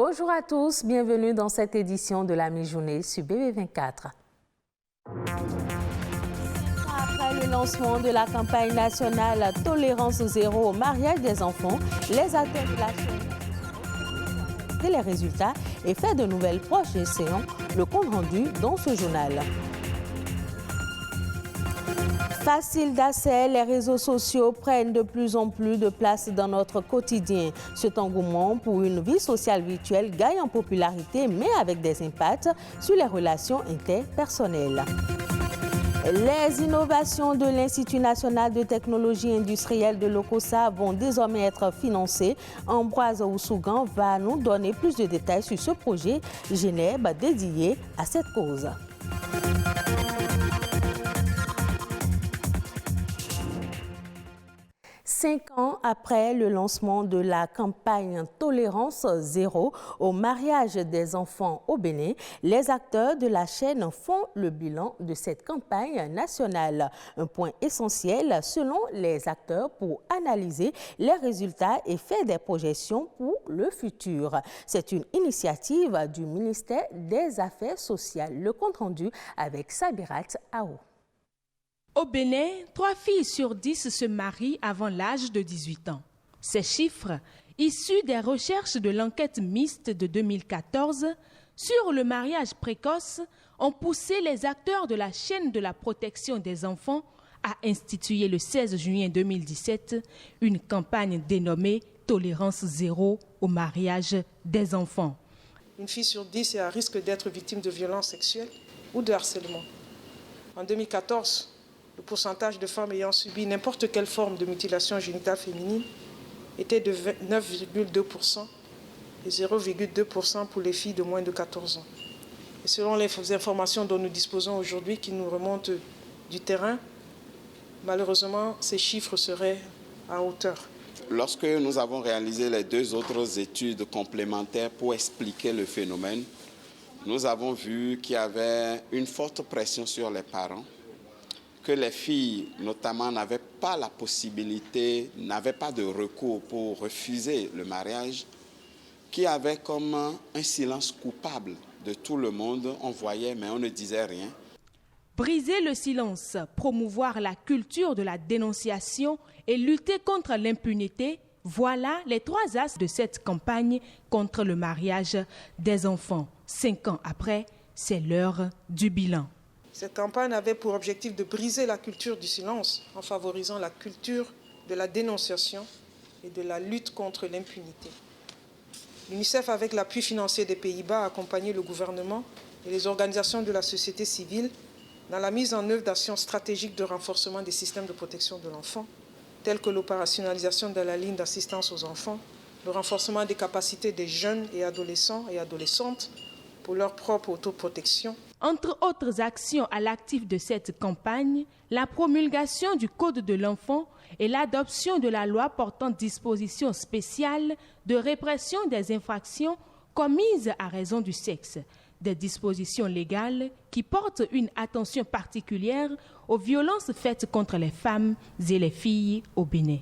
Bonjour à tous, bienvenue dans cette édition de la mi-journée sur BB24. Après le lancement de la campagne nationale Tolérance zéro au mariage des enfants, les acteurs de la chaîne les résultats et fait de nouvelles projections, le compte rendu dans ce journal. Facile d'accès, les réseaux sociaux prennent de plus en plus de place dans notre quotidien. Cet engouement pour une vie sociale virtuelle gagne en popularité, mais avec des impacts sur les relations interpersonnelles. Les innovations de l'Institut national de technologie industrielle de l'OCOSA vont désormais être financées. Ambroise Oussougan va nous donner plus de détails sur ce projet Genève dédié à cette cause. 5 ans après le lancement de la campagne Tolérance zéro au mariage des enfants au Bénin, les acteurs de la chaîne font le bilan de cette campagne nationale. Un point essentiel selon les acteurs pour analyser les résultats et faire des projections pour le futur. C'est une initiative du ministère des Affaires sociales. Le compte rendu avec Sabirat Ao. Au Bénin, 3 filles sur 10 se marient avant l'âge de 18 ans. Ces chiffres, issus des recherches de l'enquête mixte de 2014 sur le mariage précoce, ont poussé les acteurs de la chaîne de la protection des enfants à instituer le 16 juin 2017 une campagne dénommée Tolérance zéro au mariage des enfants. Une fille sur 10 est à risque d'être victime de violences sexuelles ou de harcèlement. En 2014, le pourcentage de femmes ayant subi n'importe quelle forme de mutilation génitale féminine était de 9,2% et 0,2% pour les filles de moins de 14 ans. Et selon les informations dont nous disposons aujourd'hui, qui nous remontent du terrain, malheureusement, ces chiffres seraient à hauteur. Lorsque nous avons réalisé les 2 autres études complémentaires pour expliquer le phénomène, nous avons vu qu'il y avait une forte pression sur les parents, que les filles, notamment, n'avaient pas la possibilité, n'avaient pas de recours pour refuser le mariage, qui avait comme un silence coupable de tout le monde. On voyait, mais on ne disait rien. Briser le silence, promouvoir la culture de la dénonciation et lutter contre l'impunité, voilà les 3 axes de cette campagne contre le mariage des enfants. 5 ans après, c'est l'heure du bilan. Cette campagne avait pour objectif de briser la culture du silence en favorisant la culture de la dénonciation et de la lutte contre l'impunité. L'UNICEF, avec l'appui financier des Pays-Bas, a accompagné le gouvernement et les organisations de la société civile dans la mise en œuvre d'actions stratégiques de renforcement des systèmes de protection de l'enfant, telles que l'opérationnalisation de la ligne d'assistance aux enfants, le renforcement des capacités des jeunes et adolescents et adolescentes pour leur propre autoprotection. Entre autres actions à l'actif de cette campagne, la promulgation du Code de l'enfant et l'adoption de la loi portant dispositions spéciales de répression des infractions commises à raison du sexe, des dispositions légales qui portent une attention particulière aux violences faites contre les femmes et les filles au Bénin.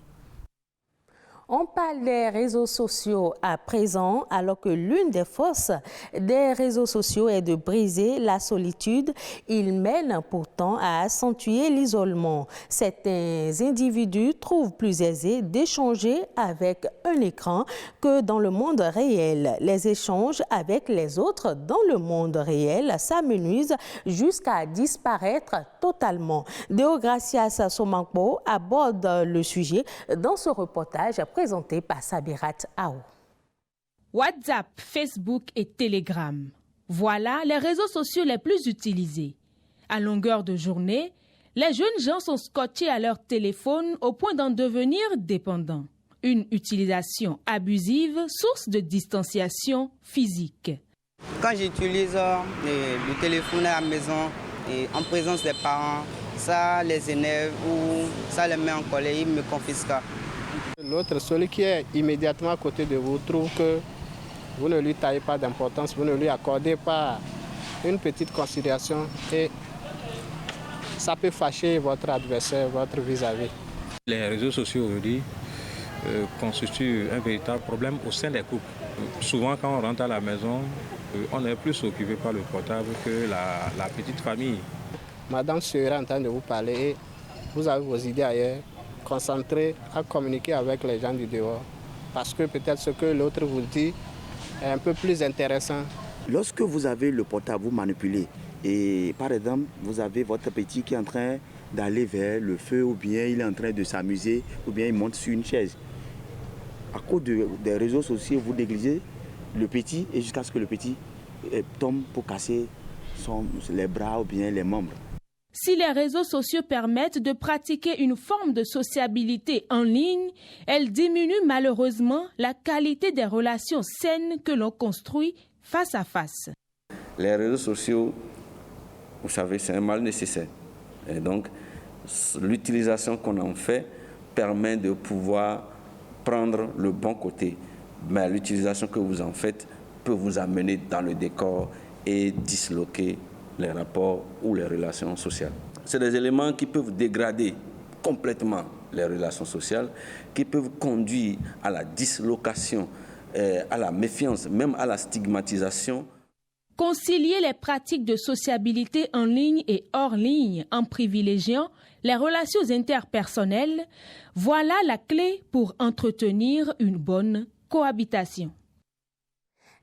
On parle des réseaux sociaux à présent, alors que l'une des forces des réseaux sociaux est de briser la solitude. Ils mènent pourtant à accentuer l'isolement. Certains individus trouvent plus aisé d'échanger avec un écran que dans le monde réel. Les échanges avec les autres dans le monde réel s'amenuisent jusqu'à disparaître totalement. Deogracias Somakpo aborde le sujet dans ce reportage présenté par Sabirat Ao. WhatsApp, Facebook et Telegram. Voilà les réseaux sociaux les plus utilisés. À longueur de journée, les jeunes gens sont scotchés à leur téléphone au point d'en devenir dépendants. Une utilisation abusive, source de distanciation physique. Quand j'utilise le téléphone à la maison et en présence des parents, ça les énerve ou ça les met en colère, ils me confisquent. L'autre, celui qui est immédiatement à côté de vous, trouve que vous ne lui taillez pas d'importance, vous ne lui accordez pas une petite considération et ça peut fâcher votre adversaire, votre vis-à-vis. Les réseaux sociaux aujourd'hui constitue un véritable problème au sein des couples. Souvent, quand on rentre à la maison, on est plus occupé par le portable que la petite famille. Madame serait en train de vous parler et vous avez vos idées ailleurs, concentrez à communiquer avec les gens du dehors. Parce que peut-être ce que l'autre vous dit est un peu plus intéressant. Lorsque vous avez le portable, vous manipulez. Et par exemple, vous avez votre petit qui est en train d'aller vers le feu, ou bien il est en train de s'amuser, ou bien il monte sur une chaise. À cause des réseaux sociaux, vous négligez le petit et jusqu'à ce que le petit tombe pour casser les bras ou bien les membres. Si les réseaux sociaux permettent de pratiquer une forme de sociabilité en ligne, elles diminuent malheureusement la qualité des relations saines que l'on construit face à face. Les réseaux sociaux, vous savez, c'est un mal nécessaire. Et donc, l'utilisation qu'on en fait permet de pouvoir prendre le bon côté. Mais l'utilisation que vous en faites peut vous amener dans le décor et disloquer les rapports ou les relations sociales. C'est des éléments qui peuvent dégrader complètement les relations sociales, qui peuvent conduire à la dislocation, à la méfiance, même à la stigmatisation. Concilier les pratiques de sociabilité en ligne et hors ligne en privilégiant les relations interpersonnelles, voilà la clé pour entretenir une bonne cohabitation.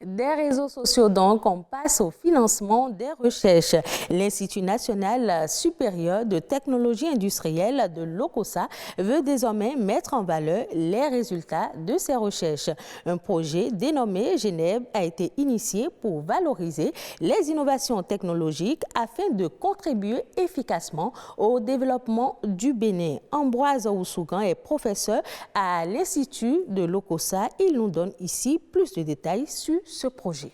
Des réseaux sociaux donc, on passe au financement des recherches. L'Institut national supérieur de technologie industrielle de l'OCOSA veut désormais mettre en valeur les résultats de ses recherches. Un projet dénommé Genève a été initié pour valoriser les innovations technologiques afin de contribuer efficacement au développement du Bénin. Ambroise Oussougan est professeur à l'Institut de l'OCOSA. Il nous donne ici plus de détails sur ce projet.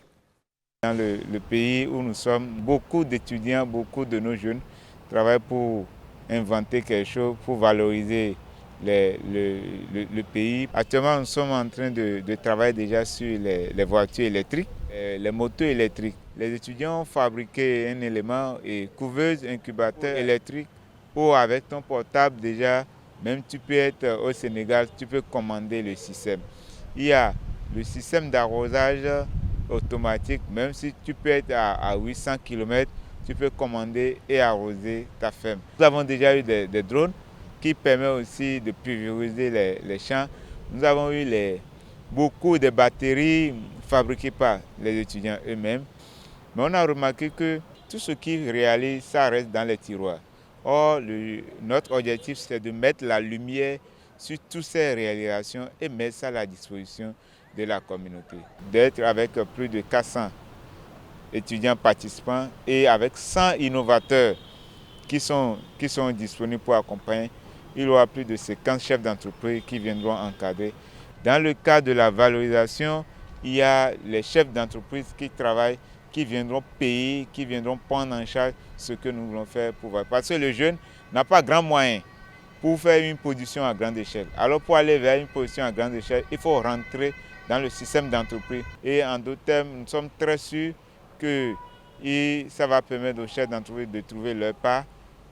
Dans le pays où nous sommes, beaucoup d'étudiants, beaucoup de nos jeunes travaillent pour inventer quelque chose, pour valoriser le pays. Actuellement, nous sommes en train de travailler déjà sur les voitures électriques, les motos électriques. Les étudiants ont fabriqué un élément, couveuse, incubateur électrique, où avec ton portable déjà, même tu peux être au Sénégal, tu peux commander le système. Il y a le système d'arrosage automatique, même si tu peux être à 800 km, tu peux commander et arroser ta ferme. Nous avons déjà eu des drones qui permettent aussi de pulvériser les champs. Nous avons eu beaucoup de batteries fabriquées par les étudiants eux-mêmes. Mais on a remarqué que tout ce qu'ils réalisent, ça reste dans les tiroirs. Or, notre objectif, c'est de mettre la lumière sur toutes ces réalisations et mettre ça à la disposition de la communauté. D'être avec plus de 400 étudiants participants et avec 100 innovateurs qui sont disponibles pour accompagner, il y aura plus de 50 chefs d'entreprise qui viendront encadrer. Dans le cadre de la valorisation, il y a les chefs d'entreprise qui travaillent, qui viendront payer, qui viendront prendre en charge ce que nous voulons faire pour voir. Parce que le jeune n'a pas grand moyen pour faire une production à grande échelle. Alors pour aller vers une production à grande échelle, il faut rentrer dans le système d'entreprise. Et en d'autres termes, nous sommes très sûrs que ça va permettre aux chefs d'entreprise de trouver leur part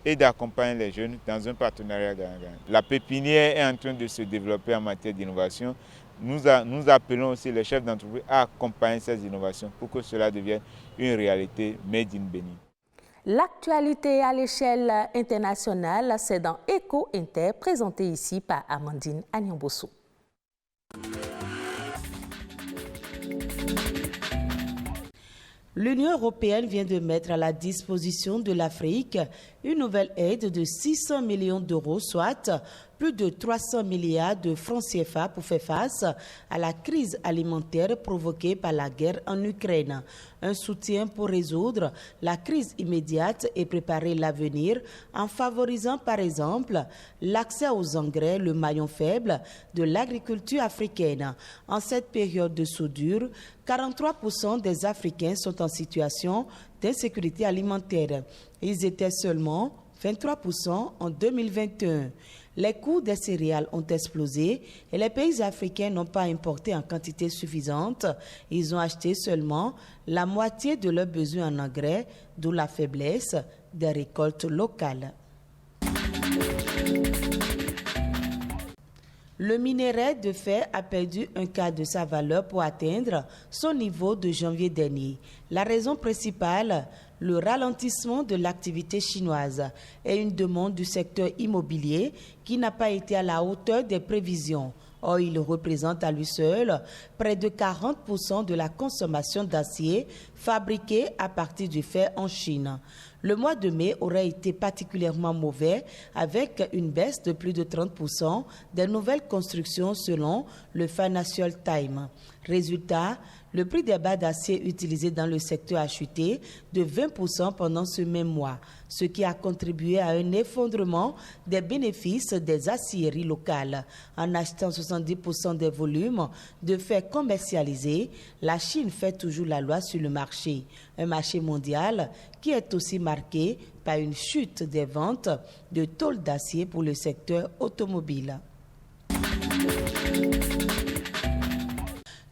et d'accompagner les jeunes dans un partenariat gagnant-gagnant. La pépinière est en train de se développer en matière d'innovation. Nous appelons aussi les chefs d'entreprise à accompagner ces innovations pour que cela devienne une réalité made in Bénin. L'actualité à l'échelle internationale, c'est dans Eco Inter, présenté ici par Amandine Agnambosso. L'Union européenne vient de mettre à la disposition de l'Afrique une nouvelle aide de 600 millions d'euros, soit plus de 300 milliards de francs CFA pour faire face à la crise alimentaire provoquée par la guerre en Ukraine. Un soutien pour résoudre la crise immédiate et préparer l'avenir en favorisant par exemple l'accès aux engrais, le maillon faible de l'agriculture africaine. En cette période de soudure, 43% des Africains sont en situation d'insécurité alimentaire. Ils étaient seulement 23% en 2021. Les coûts des céréales ont explosé et les pays africains n'ont pas importé en quantité suffisante. Ils ont acheté seulement la moitié de leurs besoins en engrais, d'où la faiblesse des récoltes locales. Le minerai de fer a perdu un quart de sa valeur pour atteindre son niveau de janvier dernier. La raison principale, le ralentissement de l'activité chinoise et une demande du secteur immobilier qui n'a pas été à la hauteur des prévisions. Or, il représente à lui seul près de 40% de la consommation d'acier fabriqué à partir du fer en Chine. Le mois de mai aurait été particulièrement mauvais avec une baisse de plus de 30% des nouvelles constructions selon le Financial Times. Résultat, le prix des barres d'acier utilisées dans le secteur a chuté de 20% pendant ce même mois, ce qui a contribué à un effondrement des bénéfices des aciéries locales. En achetant 70% des volumes de fer commercialisés, la Chine fait toujours la loi sur le marché, un marché mondial qui est aussi marqué par une chute des ventes de tôles d'acier pour le secteur automobile.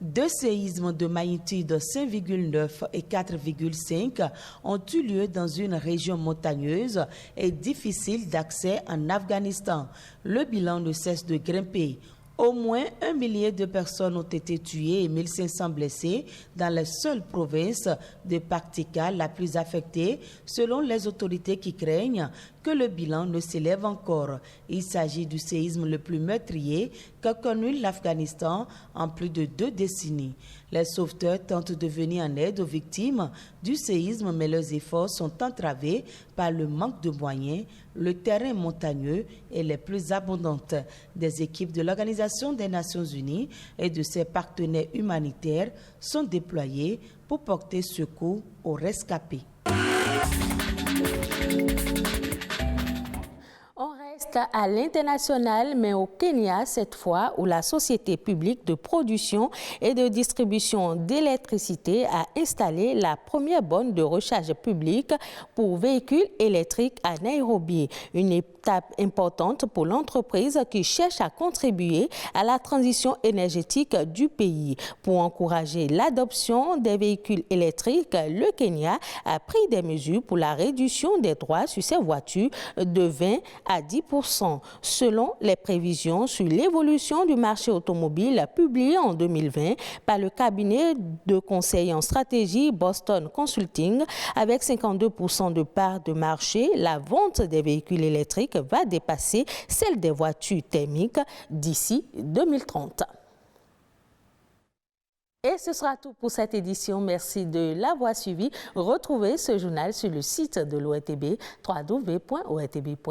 Deux séismes de magnitude 5,9 et 4,5 ont eu lieu dans une région montagneuse et difficile d'accès en Afghanistan. Le bilan ne cesse de grimper. Au moins 1 millier de personnes ont été tuées et 1500 blessées dans la seule province de Paktika, la plus affectée, selon les autorités qui craignent que le bilan ne s'élève encore. Il s'agit du séisme le plus meurtrier qu'a connu l'Afghanistan en plus de 2 décennies. Les sauveteurs tentent de venir en aide aux victimes du séisme, mais leurs efforts sont entravés par le manque de moyens, le terrain montagneux et les pluies abondantes. Des équipes de l'Organisation des Nations Unies et de ses partenaires humanitaires sont déployées pour porter secours aux rescapés. À l'international, mais au Kenya cette fois, où la société publique de production et de distribution d'électricité a installé la première borne de recharge publique pour véhicules électriques à Nairobi. Une étape importante pour l'entreprise qui cherche à contribuer à la transition énergétique du pays. Pour encourager l'adoption des véhicules électriques, le Kenya a pris des mesures pour la réduction des droits sur ces voitures de 20 à 10%. Selon les prévisions sur l'évolution du marché automobile publiées en 2020 par le cabinet de conseil en stratégie Boston Consulting, avec 52% de part de marché, la vente des véhicules électriques va dépasser celle des voitures thermiques d'ici 2030. Et ce sera tout pour cette édition. Merci de l'avoir suivi. Retrouvez ce journal sur le site de l'ORTB, www.ortb.bj.